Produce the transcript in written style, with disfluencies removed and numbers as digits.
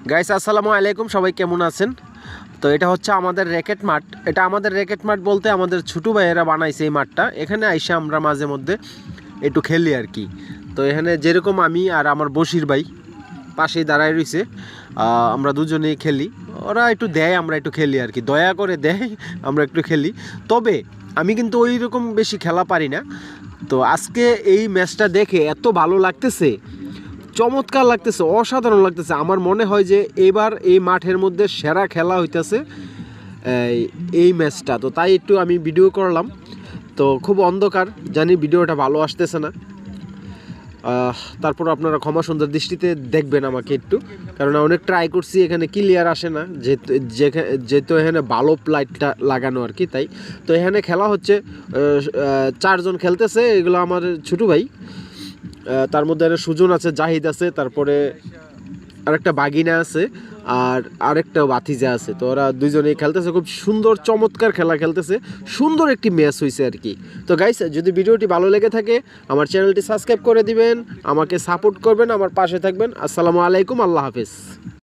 Guys আসসালামু আলাইকুম, সবাই কেমন আছেন? তো এটা হচ্ছে আমাদের র্যাকেট মাঠ। এটা আমাদের র্যাকেট মাঠ বলতে আমাদের ছোটো ভাইয়েরা বানাইছে এই মাঠটা। এখানে আইসা আমরা মাঝে মধ্যে একটু খেলি আর কি। তো এখানে যেরকম আমি আর আমার বশির ভাই পাশেই দাঁড়ায় রয়েছে, আমরা দুজনেই খেলি। ওরা একটু দেয়, আমরা একটু খেলি আর কি, দয়া করে দেয়, আমরা একটু খেলি। তবে আমি কিন্তু ওই রকম বেশি খেলা পারি না। তো আজকে এই ম্যাচটা দেখে এত ভালো লাগতেছে, চমৎকার লাগতেছে, অসাধারণ লাগতেছে। আমার মনে হয় যে এবার এই মাঠের মধ্যে সেরা খেলা হইতেছে এই ম্যাচটা। তো তাই একটু আমি ভিডিও করলাম। তো খুব অন্ধকার, জানি ভিডিওটা ভালো আসতেছে না, তারপর আপনারা ক্ষমা সুন্দর দৃষ্টিতে দেখবেন আমাকে একটু, কারণ অনেক ট্রাই করছি, এখানে ক্লিয়ার আসে না, যেহেতু এখানে ভালো লাইটটা লাগানো আর কি। তাই তো এখানে খেলা হচ্ছে, 4 জন খেলতেছে, এগুলো আমার ছোটো ভাই। তার মধ্যে একটা সুজন আছে, জাহিদ আছে, তারপরে আরেকটা বাগিনা আছে, আর আরেকটা বাতিজা আছে। তো ওরা দুইজনেই খেলতেছে, খুব সুন্দর চমৎকার খেলা খেলতেছে, সুন্দর একটি ম্যাচ হয়েছে আর কি। তো গাইস, যদি ভিডিওটি ভালো লেগে থাকে আমার চ্যানেলটি সাবস্ক্রাইব করে দিবেন, আমাকে সাপোর্ট করবেন, আমার পাশে থাকবেন। আসসালামু আলাইকুম, আল্লাহ হাফেজ।